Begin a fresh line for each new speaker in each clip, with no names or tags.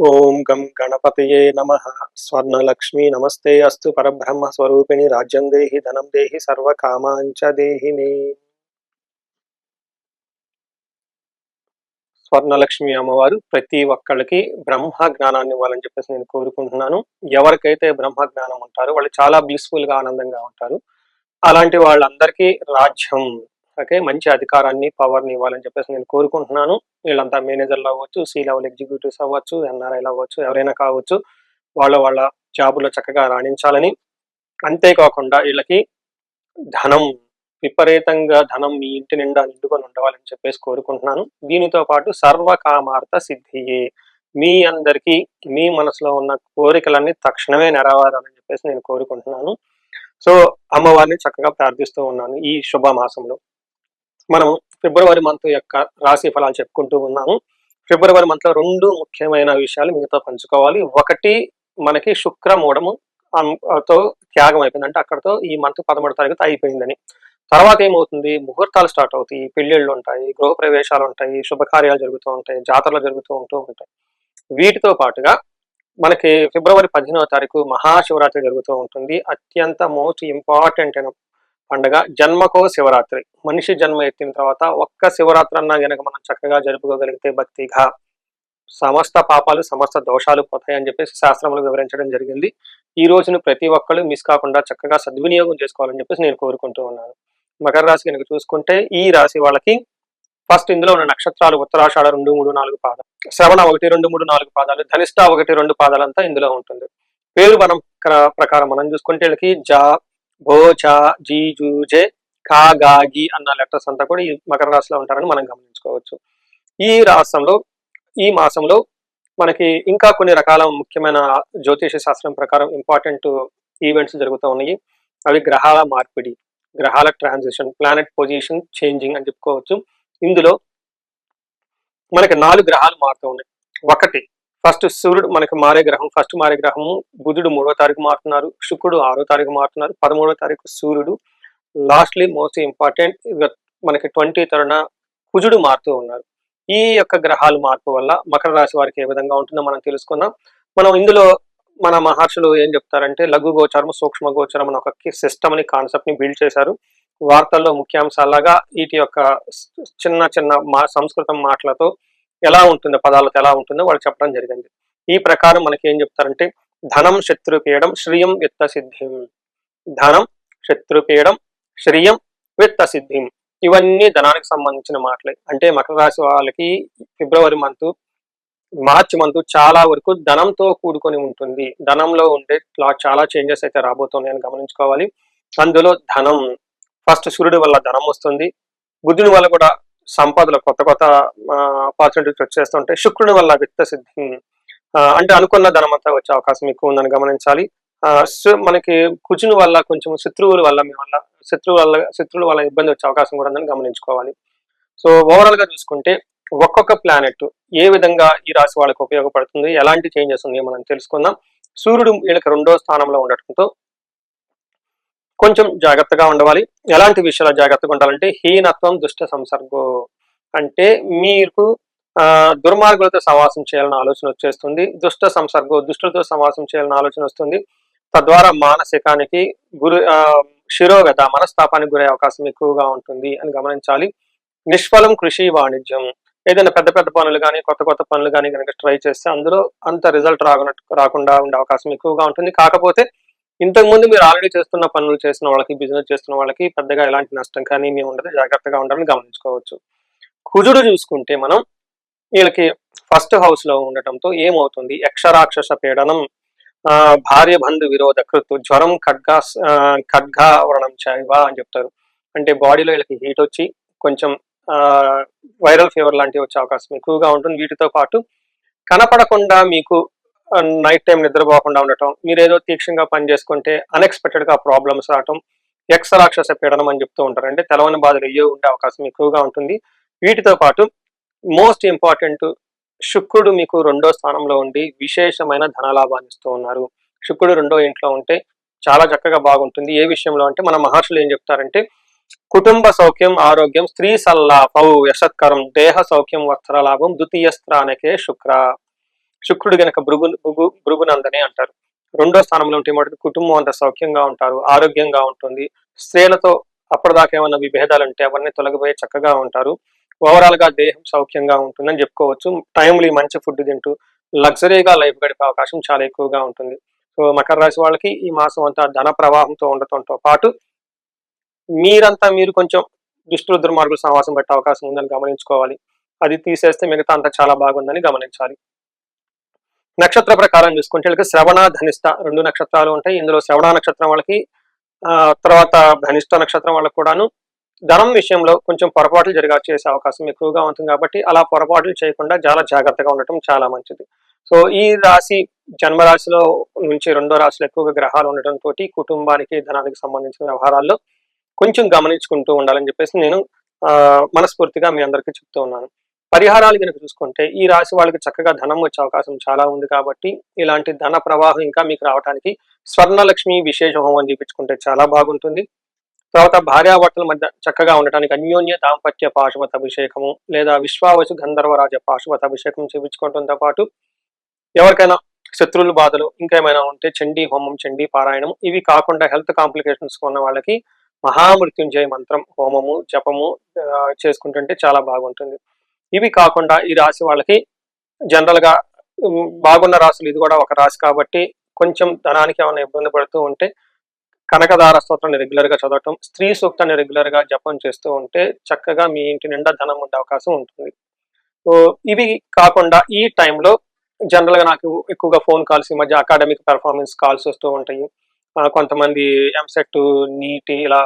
ఓం గం గణపతయే నమః. స్వర్ణలక్ష్మీ నమస్తే అస్తు పరబ్రహ్మ స్వరూపిణి రాజ్యం దేహి ధనం దేహి సర్వకామాంచ దేహి మే. స్వర్ణలక్ష్మి అమ్మవారు ప్రతి ఒక్కళ్ళకి బ్రహ్మ జ్ఞానాన్ని ఇవ్వాలని చెప్పేసి నేను కోరుకుంటున్నాను. ఎవరికైతే బ్రహ్మ జ్ఞానం ఉంటారో వాళ్ళు చాలా బ్లిస్ఫుల్ గా ఆనందంగా ఉంటారు. అలాంటి వాళ్ళందరికీ రాజ్యం మంచి అధికారాన్ని పవర్ని ఇవ్వాలని చెప్పేసి నేను కోరుకుంటున్నాను. వీళ్ళంతా మేనేజర్లు అవ్వచ్చు, సి లెవెల్ ఎగ్జిక్యూటివ్స్ అవ్వచ్చు, ఎన్ఆర్ఐలు అవ్వచ్చు, ఎవరైనా కావచ్చు. వాళ్ళ జాబులో చక్కగా రాణించాలని, అంతేకాకుండా వీళ్ళకి ధనం విపరీతంగా ధనం మీ ఇంటి నిండా నిండుకొని ఉండవాలని చెప్పేసి కోరుకుంటున్నాను. దీనితో పాటు సర్వకామార్థ సిద్ధియే, మీ అందరికీ మీ మనసులో ఉన్న కోరికలన్నీ తక్షణమే నెరవేరాలని చెప్పేసి నేను కోరుకుంటున్నాను. సో అమ్మవారిని చక్కగా ప్రార్థిస్తూ ఉన్నాను. ఈ శుభ మాసంలో మనం ఫిబ్రవరి మంత్ యొక్క రాశి ఫలాలు చెప్పుకుంటూ ఉన్నాము. ఫిబ్రవరి మంత్ లో రెండు ముఖ్యమైన విషయాలు మీతో పంచుకోవాలి. ఒకటి, మనకి శుక్రమూఢము తో త్యాగం అయిపోయింది, అంటే అక్కడతో ఈ మంత్ 11వ తారీఖు అయిపోయిందని. తర్వాత ఏమవుతుంది, ముహూర్తాలు స్టార్ట్ అవుతాయి, పెళ్లిళ్ళు ఉంటాయి, గృహ ప్రవేశాలు ఉంటాయి, శుభకార్యాలు జరుగుతూ ఉంటాయి, జాతరలు జరుగుతూ ఉంటాయి. వీటితో పాటుగా మనకి ఫిబ్రవరి 15వ తారీఖు మహాశివరాత్రి జరుగుతూ ఉంటుంది. అత్యంత మోస్ట్ ఇంపార్టెంట్ అయిన పండుగ జన్మకో శివరాత్రి. మనిషి జన్మ ఎత్తిన తర్వాత ఒక్క శివరాత్రి అన్నా గనక మనం చక్కగా జరుపుకోగలిగితే భక్తిగా సమస్త పాపాలు సమస్త దోషాలు పోతాయని చెప్పేసి శాస్త్రములు వివరించడం జరిగింది. ఈ రోజును ప్రతి ఒక్కళ్ళు మిస్ కాకుండా చక్కగా సద్వినియోగం చేసుకోవాలని చెప్పేసి నేను కోరుకుంటూ ఉన్నాను. మకర రాశి కనుక చూసుకుంటే, ఈ రాశి వాళ్ళకి ఫస్ట్ ఇందులో ఉన్న నక్షత్రాలు ఉత్తరాషాఢ 2, 3, 4 పాదాలు, శ్రవణ 1, 2, 3, 4 పాదాలు, ధనిష్ట 1, 2 పాదాలంతా ఇందులో ఉంటుంది. పేరు మనం ప్రకారం మనం చూసుకుంటే వీళ్ళకి జా, భో, చా, జీ, జూ, జే, కా, గా, గి అన్న లెటర్స్ అంతా కూడా ఈ మకర రాశిలో ఉంటారని మనం గమనించుకోవచ్చు. ఈ మాసంలో మనకి ఇంకా కొన్ని రకాల ముఖ్యమైన జ్యోతిష శాస్త్రం ప్రకారం ఇంపార్టెంట్ ఈవెంట్స్ జరుగుతూ ఉన్నాయి. అవి గ్రహాల మార్పిడి, గ్రహాల ట్రాన్సిషన్, ప్లానెట్ పొజిషన్ చేంజింగ్ అని చెప్పుకోవచ్చు. ఇందులో మనకి 4 గ్రహాలు మారుతూ ఉన్నాయి. ఒకటి, ఫస్ట్ సూర్యుడు మనకి మారే గ్రహం, ఫస్ట్ మారే గ్రహము బుధుడు 3వ తారీఖు మారుతున్నారు, శుక్రుడు 6వ తారీఖు మారుతున్నారు, 13వ తారీఖు సూర్యుడు, లాస్ట్లీ మోస్ట్ ఇంపార్టెంట్ మనకి 23rd కుజుడు మారుతూ ఉన్నారు. ఈ యొక్క గ్రహాలు మార్పు వల్ల మకర రాశి వారికి ఏ విధంగా ఉంటుందో మనం తెలుసుకుందాం. మనం ఇందులో మన మహర్షులు ఏం చెప్తారంటే, లఘు గోచారం, సూక్ష్మ గోచారం అని ఒక సిస్టమ్ ని, కాన్సెప్ట్ ని బిల్డ్ చేశారు. వార్తల్లో ముఖ్యాంశాలాగా వీటి యొక్క చిన్న చిన్న సంస్కృతం మాటలతో ఎలా ఉంటుందో, పదాలతో ఎలా ఉంటుందో వాళ్ళు చెప్పడం జరిగింది. ఈ ప్రకారం మనకి ఏం చెప్తారంటే, ధనం శత్రుపీడం శ్రియం విత్త సిద్ధిం, ధనం శత్రుపీడం శ్రియం విత్త సిద్ధిం, ఇవన్నీ ధనానికి సంబంధించిన మాటలే. అంటే మకర రాశి వాళ్ళకి ఫిబ్రవరి మంత్, మార్చి మంత్ చాలా వరకు ధనంతో కూడుకొని ఉంటుంది. ధనంలో ఉండే చాలా చేంజెస్ అయితే రాబోతున్నాయని గమనించుకోవాలి. అందులో ధనం ఫస్ట్ సూర్యుడి వల్ల ధనం వస్తుంది, బుధుని వల్ల కూడా సంపదలు కొత్త ఆపర్చునిటీస్ వచ్చేస్తుంటాయి, శుక్రుని వల్ల విత్త సిద్ధి అంటే అనుకున్న ధనం అంతా వచ్చే అవకాశం ఎక్కువ ఉందని గమనించాలి. మనకి కుజుని వల్ల కొంచెం శత్రువుల వల్ల ఇబ్బంది వచ్చే అవకాశం కూడా ఉందని గమనించుకోవాలి. సో ఓవరాల్ గా చూసుకుంటే ఒక్కొక్క ప్లానెట్ ఏ విధంగా ఈ రాశి వాళ్ళకి ఉపయోగపడుతుంది, ఎలాంటి చేంజెస్ ఉన్నాయో మనం తెలుసుకుందాం. సూర్యుడు వీళ్ళకి 2వ స్థానంలో ఉండటంతో కొంచెం జాగ్రత్తగా ఉండవాలి. ఎలాంటి విషయాలు జాగ్రత్తగా ఉండాలంటే, హీనత్వం, దుష్ట సంసర్గం, అంటే మీకు దుర్మార్గులతో సహవాసం చేయాలని ఆలోచన వచ్చేస్తుంది. దుష్ట సంసర్గం, దుష్టులతో సహవాసం చేయాలని ఆలోచన వస్తుంది. తద్వారా మానసికానికి శిరోగత, మనస్తాపానికి గురే అవకాశం ఎక్కువగా ఉంటుంది అని గమనించాలి. నిష్ఫలం కృషి వాణిజ్యం, ఏదైనా పెద్ద పనులు కానీ కొత్త పనులు కానీ కనుక ట్రై చేస్తే అందులో అంత రిజల్ట్ రాకుండా ఉండే అవకాశం ఎక్కువగా ఉంటుంది. కాకపోతే ఇంతకుముందు మీరు ఆల్రెడీ చేస్తున్న పనులు చేసిన వాళ్ళకి, బిజినెస్ చేస్తున్న వాళ్ళకి పెద్దగా ఎలాంటి నష్టం కానీ ఏమి ఉండదు, జాగ్రత్తగా ఉండాలని గమనించుకోవచ్చు. కుజుడు చూసుకుంటే మనం వీళ్ళకి ఫస్ట్ హౌస్ లో ఉండటంతో ఏమవుతుంది, యక్షరాక్షస పీడనం, భార్య బంధు విరోధ కృతు, జ్వరం, ఖడ్గావరణం చైవ అని చెప్తారు. అంటే బాడీలో వీళ్ళకి హీట్ వచ్చి కొంచెం వైరల్ ఫీవర్ లాంటివి వచ్చే అవకాశం ఎక్కువగా ఉంటుంది. వీటితో పాటు కనపడకుండా మీకు నైట్ టైం నిద్రపోకుండా ఉండటం, మీరు ఏదో తీక్షణంగా పని చేసుకుంటే అన్ఎక్స్పెక్టెడ్ గా ప్రాబ్లమ్స్ రావటం, యక్షరాక్షస పీడనం అని చెప్తూ ఉంటారు. అంటే తెలవని బాధలు అయ్యో ఉండే అవకాశం ఎక్కువగా ఉంటుంది. వీటితో పాటు మోస్ట్ ఇంపార్టెంట్, శుక్రుడు మీకు 2వ స్థానంలో ఉండి విశేషమైన ధనలాభాన్ని ఇస్తూ ఉన్నారు. శుక్రుడు 2వ ఇంట్లో ఉంటే చాలా చక్కగా బాగుంటుంది. ఏ విషయంలో అంటే, మన మహర్షులు ఏం చెప్తారంటే, కుటుంబ సౌఖ్యం, ఆరోగ్యం, స్త్రీ సల్లాపౌ యశత్కరం, దేహ సౌఖ్యం, వస్త్రలాభం, ద్వితీయ స్థానకే శుక్ర. శుక్రుడు గనక భృగునందని అంటారు. రెండో స్థానంలో ఉంటే మటుకు కుటుంబం అంతా సౌఖ్యంగా ఉంటారు, ఆరోగ్యంగా ఉంటుంది. స్త్రీలతో అప్పటిదాకా ఏమన్నా విభేదాలు ఉంటే అవన్నీ తొలగిపోయి చక్కగా ఉంటారు. ఓవరాల్ గా దేహం సౌఖ్యంగా ఉంటుందని చెప్పుకోవచ్చు. టైమ్లీ మంచి ఫుడ్ తింటూ లగ్జరీగా లైఫ్ గడిపే అవకాశం చాలా ఎక్కువగా ఉంటుంది. సో మకర రాశి వాళ్ళకి ఈ మాసం అంతా ధన ప్రవాహంతో ఉండటంతో పాటు మీరు కొంచెం దుష్టుల దుర్మార్గుల సహవాసం పట్టే అవకాశం ఉందని గమనించుకోవాలి. అది తీసేస్తే మిగతా అంతా చాలా బాగుందని గమనించాలి. నక్షత్ర ప్రకారం చూసుకుంటే వీళ్ళకి శ్రవణ ధనిష్ట 2 నక్షత్రాలు ఉంటాయి. ఇందులో శ్రవణ నక్షత్రం వాళ్ళకి తర్వాత ధనిష్ట నక్షత్రం వాళ్ళకు కూడాను ధనం విషయంలో కొంచెం పొరపాట్లు చేసే అవకాశం ఎక్కువగా ఉంటుంది కాబట్టి అలా పొరపాట్లు చేయకుండా చాలా జాగ్రత్తగా ఉండటం చాలా మంచిది. సో ఈ రాశి జన్మరాశిలో నుంచి రెండో రాశిలో ఎక్కువగా గ్రహాలు ఉండటంతో కుటుంబానికి ధనానికి సంబంధించిన వ్యవహారాల్లో కొంచెం గమనించుకుంటూ ఉండాలని చెప్పేసి నేను మనస్ఫూర్తిగా మీ అందరికీ చెప్తూ ఉన్నాను. పరిహారాలు కనుక చూసుకుంటే ఈ రాశి వాళ్ళకి చక్కగా ధనం వచ్చే అవకాశం చాలా ఉంది కాబట్టి ఇలాంటి ధన ప్రవాహం ఇంకా మీకు రావడానికి స్వర్ణలక్ష్మి విశేష హోమం చేయించుకుంటే చాలా బాగుంటుంది. తర్వాత భార్యాభర్తల మధ్య చక్కగా ఉండటానికి అన్యోన్య దాంపత్య పాశుపత అభిషేకము లేదా విశ్వావసు గంధర్వరాజ పాశుపత అభిషేకం చేయించుకోవడంతో పాటు ఎవరికైనా శత్రువుల బాధలు ఇంకా ఏమైనా ఉంటే చండీ హోమం, చండీ పారాయణం, ఇవి కాకుండా హెల్త్ కాంప్లికేషన్స్ ఉన్న వాళ్ళకి మహామృత్యుంజయ మంత్రం హోమము, జపము చేసుకుంటుంటే చాలా బాగుంటుంది. ఇవి కాకుండా ఈ రాశి వాళ్ళకి జనరల్ గా బాగున్న రాశులు ఇది కూడా ఒక రాశి కాబట్టి కొంచెం ధనానికి ఏమైనా ఇబ్బంది పడుతూ ఉంటే కనకదార స్తోత్రాన్ని రెగ్యులర్ గా చదవటం, స్త్రీ సూక్తాన్ని రెగ్యులర్ గా జపం చేస్తూ ఉంటే చక్కగా మీ ఇంటి నిండా ధనం ఉండే అవకాశం ఉంటుంది. సో ఇవి కాకుండా ఈ టైంలో జనరల్ గా నాకు ఎక్కువగా ఫోన్ కాల్స్, ఈ మధ్య అకాడమిక్ పెర్ఫార్మెన్స్ కాల్స్ వస్తూ ఉంటాయి. కొంతమంది ఎంసెట్, నీట్ ఇలా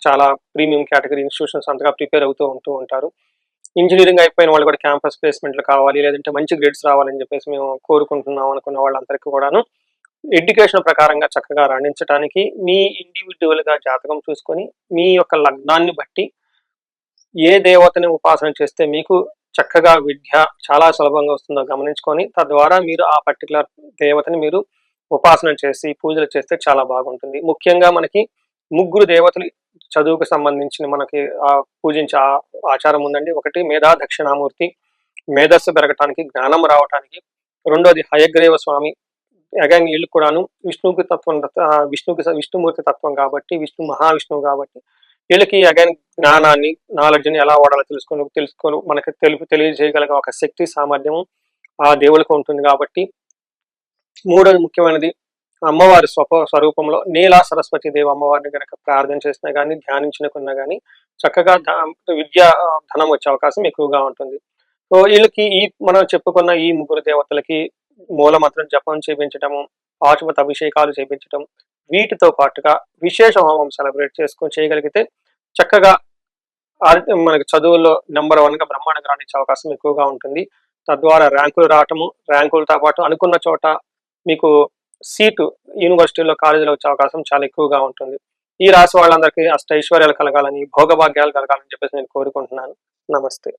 చాలా ప్రీమియం కేటగిరీ ఇన్స్టిట్యూషన్స్ అంతగా ప్రిపేర్ ఉంటూ ఉంటారు. ఇంజనీరింగ్ అయిపోయిన వాళ్ళు కూడా క్యాంపస్ ప్లేస్మెంట్లు కావాలి, లేదంటే మంచి గ్రేడ్స్ రావాలని చెప్పేసి మేము కోరుకుంటున్నాం అనుకున్న వాళ్ళందరికీ కూడాను ఎడ్యుకేషన్ ప్రకారంగా చక్కగా రాణించడానికి మీ ఇండివిజువల్ గా జాతకం చూసుకొని మీ యొక్క లగ్నాన్ని బట్టి ఏ దేవతని ఉపాసన చేస్తే మీకు చక్కగా విద్య చాలా సులభంగా వస్తుందో గమనించుకొని తద్వారా మీరు ఆ పర్టికులర్ దేవతని మీరు ఉపాసన చేసి పూజలు చేస్తే చాలా బాగుంటుంది. ముఖ్యంగా మనకి ముగ్గురు దేవతలు చదువుకు సంబంధించిన మనకి పూజించే ఆచారం ఉందండి. ఒకటి మేధా దక్షిణామూర్తి, మేధస్సు పెరగటానికి, జ్ఞానం రావటానికి. రెండోది హయగ్రీవ స్వామి, అగైన్ వీళ్ళు కూడాను విష్ణువుకి తత్వం, విష్ణుమూర్తి తత్వం కాబట్టి, మహావిష్ణువు కాబట్టి వీళ్ళకి అగైన్ జ్ఞానాన్ని, నాలెడ్జ్ని ఎలా వాడాలో తెలుసుకొని మనకి తెలియజేయగలిగే ఒక శక్తి సామర్థ్యము ఆ దేవుళ్ళకు ఉంటుంది కాబట్టి. మూడోది ముఖ్యమైనది అమ్మవారి స్వరూపంలో నీలా సరస్వతి దేవి అమ్మవారిని కనుక ప్రార్థన చేసినా కానీ, ధ్యానించినకున్నా కానీ చక్కగా ధనం వచ్చే అవకాశం ఎక్కువగా ఉంటుంది. సో వీళ్ళకి మనం చెప్పుకున్న ఈ ముగ్గురు దేవతలకి మూలమంత్రం జపం చేయించటము, పాశుపత అభిషేకాలు చేయించటం, వీటితో పాటుగా విశేష హోమం సెలబ్రేట్ చేయగలిగితే చక్కగా మనకి చదువుల్లో నెంబర్ 1గా బ్రహ్మాండంగా రాణించే అవకాశం ఎక్కువగా ఉంటుంది. తద్వారా ర్యాంకులు రావటము, ర్యాంకులతో పాటు అనుకున్న చోట మీకు సీటు యూనివర్సిటీలో, కాలేజీలో వచ్చే అవకాశం చాలా ఎక్కువగా ఉంటుంది. ఈ రాశి వాళ్ళందరికీ అష్టైశ్వర్యాలు కలగాలని, భోగభాగ్యాలు కలగాలని చెప్పేసి నేను కోరుకుంటున్నాను. నమస్తే.